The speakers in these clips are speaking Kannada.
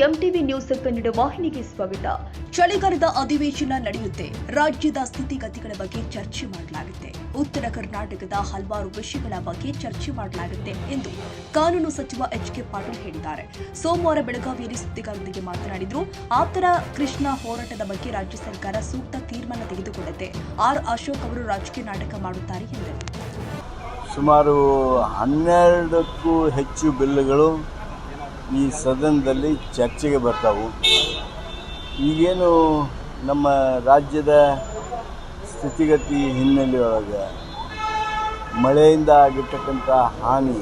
ಎಂಟಿವಿ ನ್ಯೂಸ್ ಕನ್ನಡ ವಾಹಿನಿಗೆ ಸ್ವಾಗತ. ಚಳಿಗಾಲದ ಅಧಿವೇಶನ ನಡೆಯುತ್ತೆ. ರಾಜ್ಯದ ಸ್ಥಿತಿಗತಿಗಳ ಬಗ್ಗೆ ಚರ್ಚೆ ಮಾಡಲಾಗುತ್ತೆ. ಉತ್ತರ ಕರ್ನಾಟಕದ ಹಲವಾರು ವಿಷಯಗಳ ಬಗ್ಗೆ ಚರ್ಚೆ ಮಾಡಲಾಗುತ್ತೆ ಎಂದು ಕಾನೂನು ಸಚಿವ ಎಚ್.ಕೆ. ಪಾಟೀಲ್ ಹೇಳಿದ್ದಾರೆ. ಸೋಮವಾರ ಬೆಳಗಾವಿಯಲ್ಲಿ ಸುದ್ದಿಗಾರರೊಂದಿಗೆ ಮಾತನಾಡಿದರು. ಆಪ್ತರ ಕೃಷ್ಣ ಹೋರಾಟದ ಬಗ್ಗೆ ರಾಜ್ಯ ಸರ್ಕಾರ ಸೂಕ್ತ ತೀರ್ಮಾನ ತೆಗೆದುಕೊಳ್ಳುತ್ತೆ. ಆರ್. ಅಶೋಕ್ ಅವರು ರಾಜಕೀಯ ನಾಟಕ ಮಾಡುತ್ತಾರೆ ಎಂದರು. ಸುಮಾರು 12ಕ್ಕೂ ಹೆಚ್ಚು ಬಿಲ್ಗಳು ಈ ಸದನದಲ್ಲಿ ಚರ್ಚೆಗೆ ಬರ್ತಾವು. ಈಗೇನು ನಮ್ಮ ರಾಜ್ಯದ ಸ್ಥಿತಿಗತಿ ಹಿನ್ನೆಲೆಯೊಳಗೆ ಮಳೆಯಿಂದ ಆಗಿರ್ತಕ್ಕಂಥ ಹಾನಿ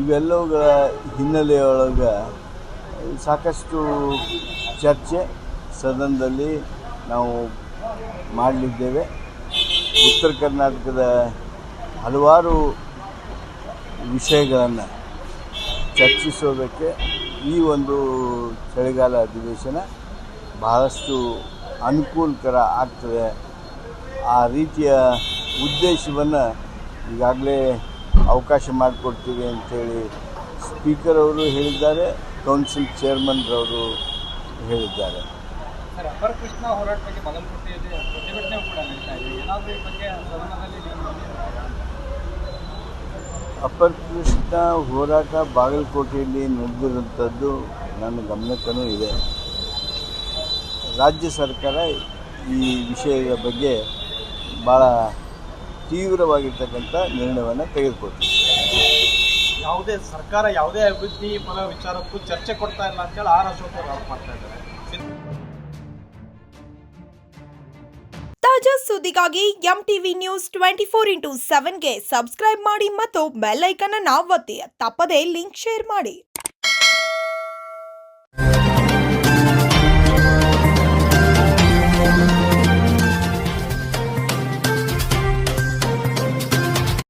ಇವೆಲ್ಲವುಗಳ ಹಿನ್ನೆಲೆಯೊಳಗೆ ಸಾಕಷ್ಟು ಚರ್ಚೆ ಸದನದಲ್ಲಿ ನಾವು ಮಾಡಲಿದ್ದೇವೆ. ಉತ್ತರ ಕರ್ನಾಟಕದ ಹಲವಾರು ವಿಷಯಗಳನ್ನು ಚರ್ಚಿಸೋದಕ್ಕೆ ಈ ಒಂದು ಚಳಿಗಾಲ ಅಧಿವೇಶನ ಬಹಳಷ್ಟು ಅನುಕೂಲಕರ ಆಗ್ತದೆ. ಆ ರೀತಿಯ ಉದ್ದೇಶವನ್ನು ಈಗಾಗಲೇ ಅವಕಾಶ ಮಾಡಿಕೊಡ್ತೀವಿ ಅಂಥೇಳಿ ಸ್ಪೀಕರ್ ಅವರು ಹೇಳಿದ್ದಾರೆ, ಕೌನ್ಸಿಲ್ ಚೇರ್ಮನ್ರವರು ಹೇಳಿದ್ದಾರೆ. ಅಪರ ಕೃಷ್ಣ ಹೋರಾಟ ಬಗ್ಗೆ ಬಾಗಲಕೋಟೆಯಲ್ಲಿ ಪ್ರತಿಭಟನೆ ಕೂಡ ನಡೀತಾ ಇದೆ. ಏನಾದರೂ ಈ ಬಗ್ಗೆ ಸದನದಲ್ಲಿ ಅಪರ ಕೃಷ್ಣ ಹೋರಾಟ ಬಾಗಲಕೋಟೆಯಲ್ಲಿ ನಡೆದಿರುವಂಥದ್ದು ನನ್ನ ಗಮನಕ್ಕೂ ಇದೆ. ರಾಜ್ಯ ಸರ್ಕಾರ ಈ ವಿಷಯದ ಬಗ್ಗೆ ಭಾಳ ತೀವ್ರವಾಗಿರ್ತಕ್ಕಂಥ ನಿರ್ಣಯವನ್ನು ತೆಗೆದುಕೊಳ್ತಿದೆ. ಯಾವುದೇ ಸರ್ಕಾರ ಯಾವುದೇ ಅಭಿವೃದ್ಧಿ ಪರ ವಿಚಾರಕ್ಕೂ ಚರ್ಚೆ ಕೊಡ್ತಾ ಇಲ್ಲ ಅಂತೇಳಿ ಆರ್. ಅಶೋಕ್ ಅವರು ಆರೋಪ ಮಾಡ್ತಾ ಇದ್ದಾರೆ. ತಾಜಾ ಸುದ್ದಿಗಾಗಿ ಎಂಟಿವಿ ನ್ಯೂಸ್ 24x7ಗೆ ಸಬ್ಸ್ಕ್ರೈಬ್ ಮಾಡಿ ಮತ್ತು ಬೆಲ್ ಐಕಾನ್ ಅನ್ನು ಒತ್ತಿ. ತಪ್ಪದೇ ಲಿಂಕ್ ಶೇರ್ ಮಾಡಿ.